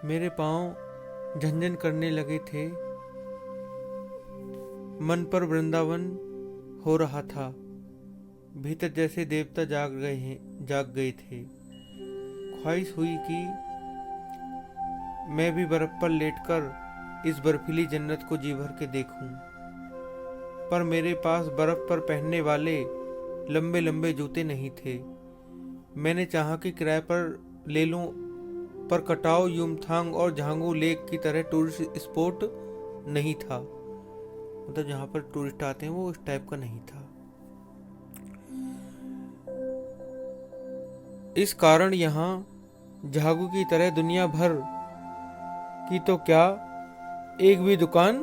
मेरे पांव झंझन करने लगे थे। मन पर वृंदावन हो रहा था। भीतर जैसे देवता जाग गए थे। ख्वाहिश हुई कि मैं भी बर्फ पर लेटकर इस बर्फीली जन्नत को जी भर के देखूं। पर मेरे पास बर्फ पर पहनने वाले लंबे लंबे जूते नहीं थे। मैंने चाहा कि किराए पर ले लूं, पर कटाव, युमथांग और झांगू लेक की तरह टूरिस्ट स्पॉट नहीं था। मतलब जहाँ पर टूरिस्ट आते हैं वो इस टाइप का नहीं था। इस कारण यहाँ झागू की तरह दुनिया भर की तो क्या एक भी दुकान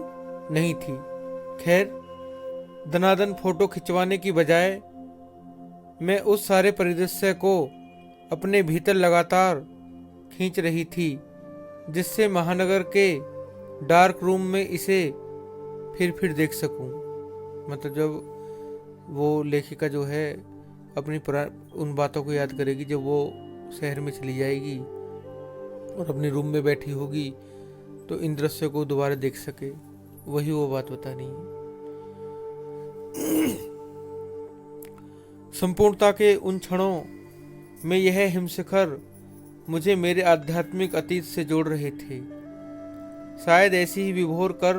नहीं थी। खैर, दनादन फोटो खिंचवाने की बजाय मैं उस सारे परिदृश्य को अपने भीतर लगातार खींच रही थी, जिससे महानगर के डार्क रूम में इसे फिर देख सकूं। मतलब जब वो लेखिका जो है अपनी उन बातों को याद करेगी जब वो शहर में चली जाएगी और अपने रूम में बैठी होगी, तो इन दृश्यों को दोबारा देख सके, वही वो बात बता रही है। संपूर्णता के उन क्षणों में यह हिमशिखर मुझे मेरे आध्यात्मिक अतीत से जोड़ रहे थे। शायद ऐसी ही विभोर कर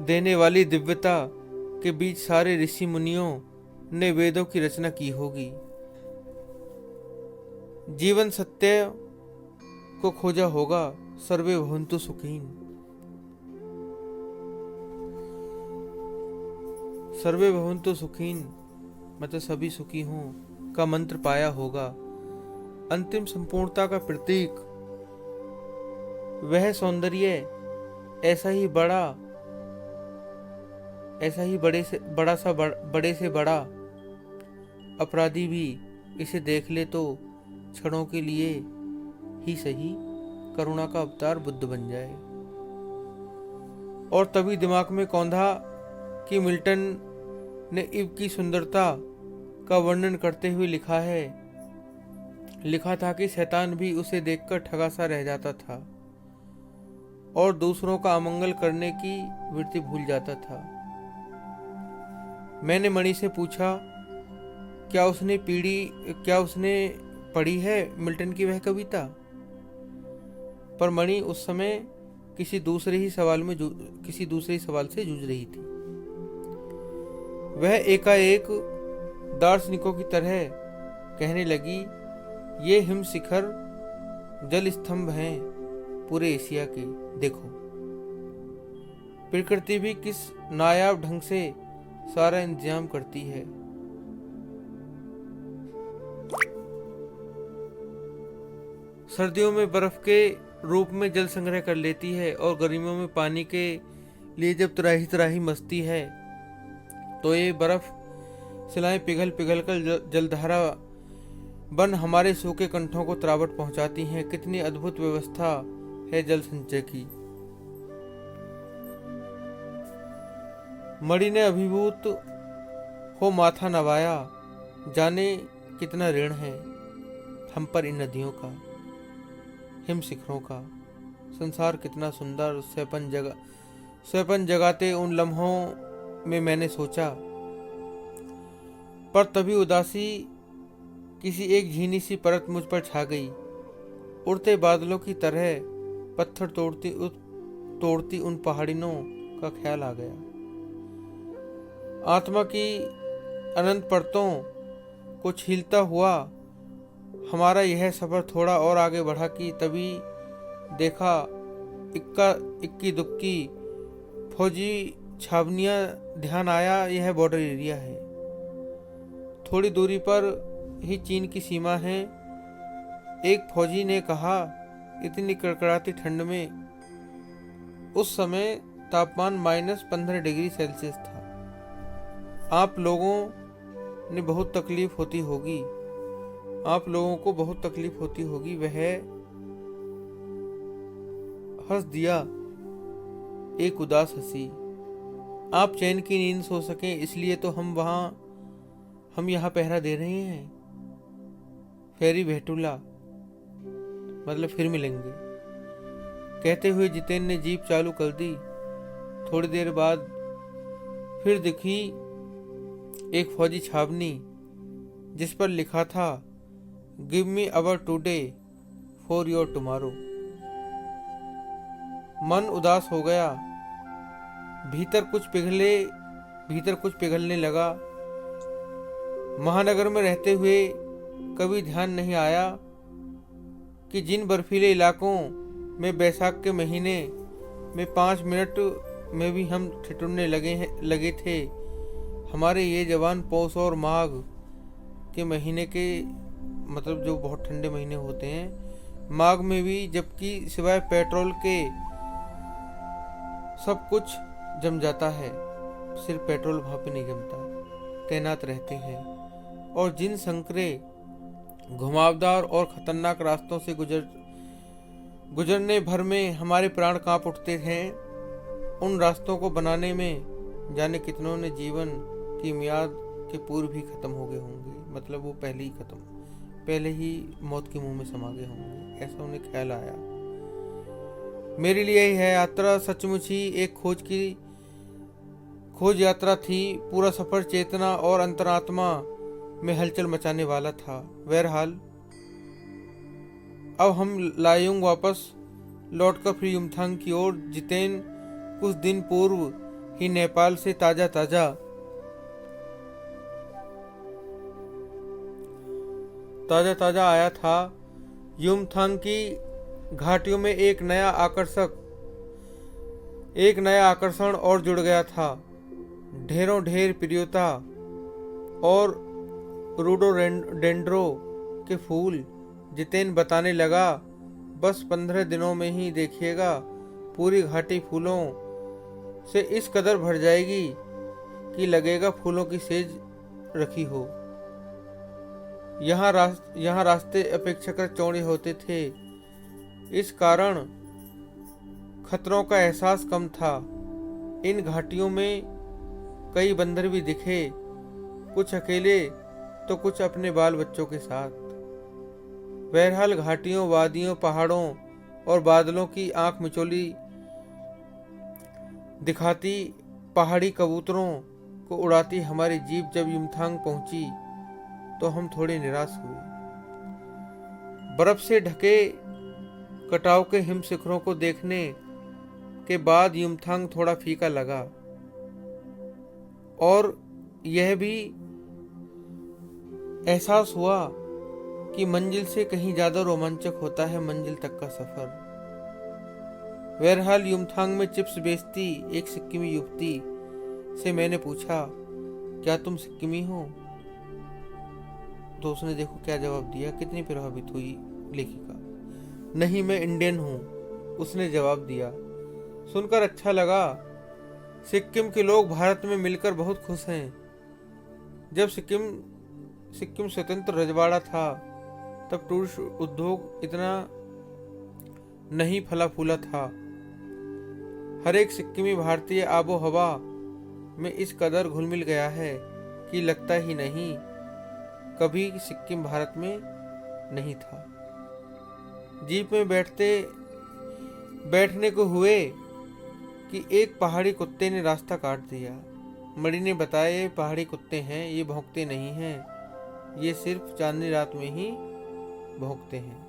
देने वाली दिव्यता के बीच सारे ऋषि मुनियों ने वेदों की रचना की होगी। जीवन सत्य को खोजा होगा। सर्वे भवन्तु सुखीन। सर्वे भवन्तु सुखीन मतलब सभी सुखी हों का मंत्र पाया होगा। अंतिम संपूर्णता का प्रतीक वह सौंदर्य ऐसा ही बड़े से बड़ा अपराधी भी इसे देख ले तो क्षणों के लिए ही सही करुणा का अवतार बुद्ध बन जाए। और तभी दिमाग में कौंधा कि मिल्टन ने इव की सुंदरता का वर्णन करते हुए लिखा था कि शैतान भी उसे देखकर ठगा सा रह जाता था और दूसरों का अमंगल करने की वृत्ति भूल जाता था। मैंने मणि से पूछा, क्या उसने पढ़ी है मिल्टन की वह कविता? पर मणि उस समय किसी दूसरे सवाल से जूझ रही थी। वह एकाएक दार्शनिकों की तरह कहने लगी, ये हिम शिखर जल स्तंभ हैं पूरे एशिया के। देखो, प्रकृति भी किस नायाब ढंग से सारा इंतजाम करती है। सर्दियों में बर्फ के रूप में जल संग्रह कर लेती है और गर्मियों में पानी के लिए जब तराही मचती है तो ये बर्फ शिलाएं पिघल कर जलधारा बन हमारे सूखे कंठों को त्रावट पहुंचाती हैं। कितनी अद्भुत व्यवस्था है जल संचय की। मणि ने अभिभूत हो माथा नवाया। जाने कितना ऋण है हम पर इन नदियों का, हिम शिखरों का। संसार कितना सुंदर स्वपन जगाते उन लम्हों में मैंने सोचा। पर तभी उदासी किसी एक झीनी सी परत मुझ पर छा गई। उड़ते बादलों की तरह पत्थर तोड़ती उन पहाड़ियों का ख्याल आ गया। आत्मा की अनंत परतों को छीलता हुआ हमारा यह सफर थोड़ा और आगे बढ़ा कि तभी देखा इक्की दुक्की फौजी छावनियां। ध्यान आया यह बॉर्डर एरिया है। थोड़ी दूरी पर ही चीन की सीमा है। एक फौजी ने कहा, इतनी कड़कड़ाती ठंड में उस समय तापमान -15 डिग्री सेल्सियस था। आप लोगों को बहुत तकलीफ होती होगी। वह हंस दिया, एक उदास हंसी। आप चैन की नींद सो सकें इसलिए तो हम यहाँ पहरा दे रहे हैं। फेरी भेटुला, मतलब फिर मिलेंगे। कहते हुए जितेन ने जीप चालू कर दी। थोड़ी देर बाद फिर दिखी एक फौजी छावनी जिस पर लिखा था, give me our today for your tomorrow. मन उदास हो गया। भीतर कुछ पिघलने लगा। महानगर में रहते हुए कभी ध्यान नहीं आया कि जिन बर्फीले इलाकों में बैसाख के महीने में 5 मिनट में भी हम ठिठुरने लगे थे, हमारे ये जवान पौष और माघ के महीने के, मतलब जो बहुत ठंडे महीने होते हैं, माघ में भी, जबकि सिवाय पेट्रोल के सब कुछ जम जाता है, सिर्फ पेट्रोल वहाँ पे नहीं जमता, तैनात रहते हैं। और जिन संकरे, घुमावदार और खतरनाक रास्तों से गुजरने भर में हमारे प्राण कांप उठते हैं, उन रास्तों को बनाने में जाने कितनों ने जीवन की मियाद के पूर्व ही खत्म हो गए होंगे। मतलब वो पहले ही मौत के मुंह में समा गए होंगे, ऐसा उन्हें ख्याल आया। मेरे लिए यह यात्रा सचमुच ही एक खोज यात्रा थी। पूरा सफर चेतना और अंतरात्मा में हलचल मचाने वाला था। बहरहाल अब हम लायुंग वापस लौटकर फिर युमथांग की ओर। जितेन कुछ दिन पूर्व ही नेपाल से ताजा आया था। युमथांग की घाटियों में एक नया आकर्षण और जुड़ गया था। ढेर प्रियोता और रोडोडेंड्रो के फूल। जितेन बताने लगा, बस 15 दिनों में ही देखिएगा, पूरी घाटी फूलों से इस कदर भर जाएगी कि लगेगा फूलों की सेज रखी हो। यहाँ रास्ते अपेक्षाकृत चौड़े होते थे, इस कारण खतरों का एहसास कम था। इन घाटियों में कई बंदर भी दिखे, कुछ अकेले तो कुछ अपने बाल बच्चों के साथ। बहरहाल घाटियों, वादियों, पहाड़ों और बादलों की आंख मिचौली दिखाती पहाड़ी कबूतरों को उड़ाती हमारी जीप जब युमथांग पहुंची तो हम थोड़े निराश हुए। बर्फ से ढके कटाव के हिम शिखरों को देखने के बाद युमथांग थोड़ा फीका लगा, और यह भी एहसास हुआ कि मंजिल से कहीं ज्यादा रोमांचक होता है मंजिल तक का सफर। बहरहाल युमथांग में चिप्स बेचती एक सिक्किमी युवती से मैंने पूछा, क्या तुम सिक्किमी हो? तो उसने देखो क्या जवाब दिया, कितनी प्रभावित हुई लेखिका। नहीं, मैं इंडियन हूँ, उसने जवाब दिया। सुनकर अच्छा लगा। सिक्किम के लोग भारत में मिलकर बहुत खुश हैं। जब सिक्किम स्वतंत्र रजवाड़ा था तब टूरिस्ट उद्योग इतना नहीं फला फूला था। हर एक सिक्किमी भारतीय आबो हवा में इस कदर घुल मिल गया है कि लगता ही नहीं कभी सिक्किम भारत में नहीं था। जीप में बैठने को हुए कि एक पहाड़ी कुत्ते ने रास्ता काट दिया। मणि ने बताया, ये पहाड़ी कुत्ते हैं, ये भौंकते नहीं हैं, ये सिर्फ चांदनी रात में ही भौंकते हैं।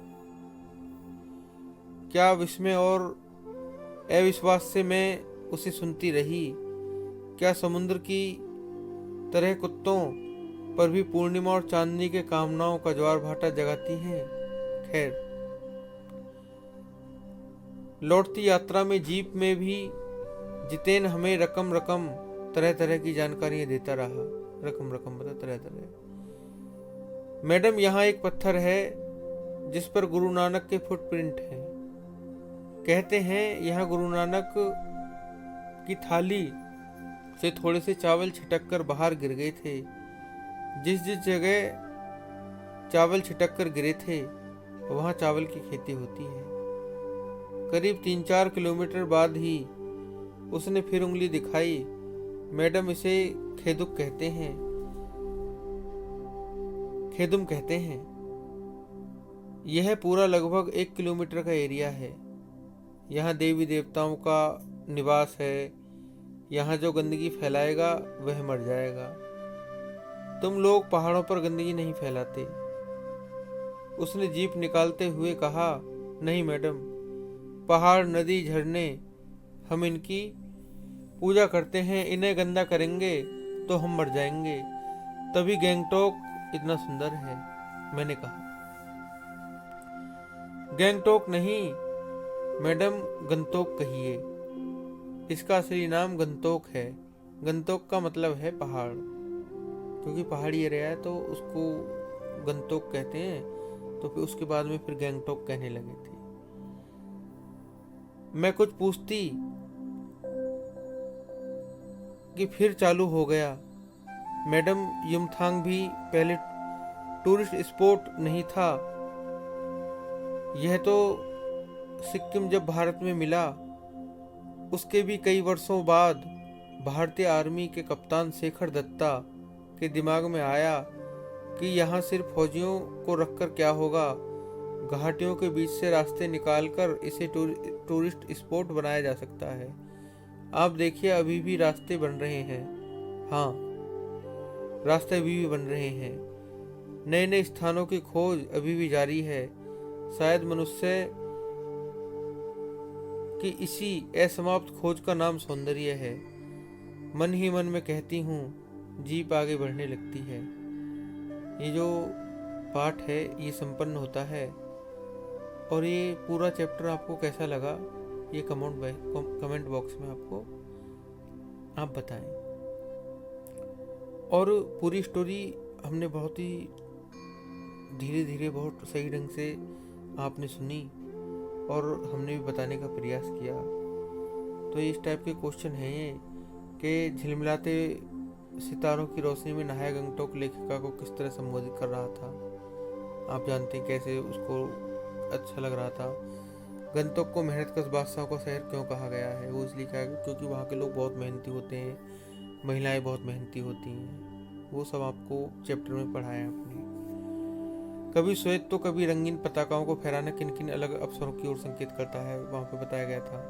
क्या विस्मय और अविश्वास से मैं उसे सुनती रही। क्या समुद्र की तरह कुत्तों पर भी पूर्णिमा और चांदनी के कामनाओं का ज्वार भाटा जगाती हैं? खैर, लौटती यात्रा में जीप में भी जितेन हमें रकम तरह तरह की जानकारियां देता रहा। रकम मतलब तरह तरह। मैडम, यहाँ एक पत्थर है जिस पर गुरु नानक के फुटप्रिंट हैं। कहते हैं यहाँ गुरु नानक की थाली से थोड़े से चावल छिटक कर बाहर गिर गए थे। जिस जगह चावल छिटक कर गिरे थे वहाँ चावल की खेती होती है। करीब 3-4 किलोमीटर बाद ही उसने फिर उंगली दिखाई। मैडम, इसे खेदुम कहते हैं। यह पूरा लगभग 1 किलोमीटर का एरिया है। यहाँ देवी देवताओं का निवास है। यहाँ जो गंदगी फैलाएगा वह मर जाएगा। तुम लोग पहाड़ों पर गंदगी नहीं फैलाते। उसने जीप निकालते हुए कहा, नहीं मैडम, पहाड़, नदी, झरने, हम इनकी पूजा करते हैं। इन्हें गंदा करेंगे तो हम मर जाएंगे, तभी गैंगटॉक इतना सुंदर है। मैंने कहा, गैंगटॉक नहीं मैडम, गंतोक कहिए। इसका असली नाम गंतोक है। गंतोक का मतलब है पहाड़। क्योंकि पहाड़ी एरिया है तो उसको गंतोक कहते हैं। तो फिर उसके बाद में फिर गैंगटॉक कहने लगे थे। मैं कुछ पूछती कि फिर चालू हो गया, मैडम युमथांग भी पहले टूरिस्ट स्पॉट नहीं था। यह तो सिक्किम जब भारत में मिला उसके भी कई वर्षों बाद भारतीय आर्मी के कप्तान शेखर दत्ता के दिमाग में आया कि यहाँ सिर्फ फौजियों को रखकर क्या होगा। घाटियों के बीच से रास्ते निकालकर इसे टूरिस्ट स्पॉट बनाया जा सकता है। आप देखिए, अभी भी रास्ते बन रहे हैं। हाँ, रास्ते अभी भी बन रहे हैं। नए नए स्थानों की खोज अभी भी जारी है। शायद मनुष्य कि इसी असमाप्त खोज का नाम सौंदर्य है। मन ही मन में कहती हूँ, जीप आगे बढ़ने लगती है। ये जो पाठ है ये संपन्न होता है। और ये पूरा चैप्टर आपको कैसा लगा ये कमेंट बॉक्स में आपको आप बताएं। और पूरी स्टोरी हमने बहुत ही धीरे धीरे बहुत सही ढंग से आपने सुनी और हमने भी बताने का प्रयास किया। तो इस टाइप के क्वेश्चन हैं कि झिलमिलाते सितारों की रोशनी में नहाया गंगटोक लेखिका को किस तरह संबोधित कर रहा था। आप जानते हैं कैसे उसको अच्छा लग रहा था। गंगटोक को मेहनतकश बादशाह का शहर क्यों कहा गया है? वो इसलिए कहा गया क्योंकि वहाँ के लोग बहुत मेहनती होते हैं, महिलाएं बहुत मेहनती होती हैं। वो सब आपको चैप्टर में पढ़ाया आपने। कभी श्वेत तो कभी रंगीन पताकाओं को फहराना किन किन अलग अवसरों की ओर संकेत करता है, वहां पे बताया गया था।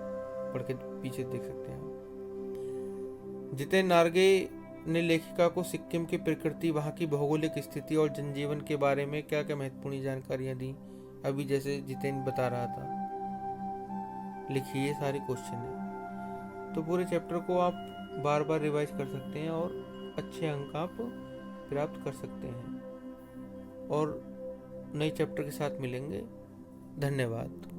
पढ़ के पीछे देख सकते हैं। जितेन नार्गे ने लेखिका को सिक्किम की प्रकृति, वहां की भौगोलिक स्थिति और जनजीवन के बारे में क्या क्या महत्वपूर्ण जानकारियां दी। अभी जैसे जितेन बता रहा था। लिखिए, ये सारे क्वेश्चन है। तो पूरे चैप्टर को आप बार बार रिवाइज कर सकते हैं और अच्छे अंक आप प्राप्त कर सकते हैं। और नए चैप्टर के साथ मिलेंगे। धन्यवाद।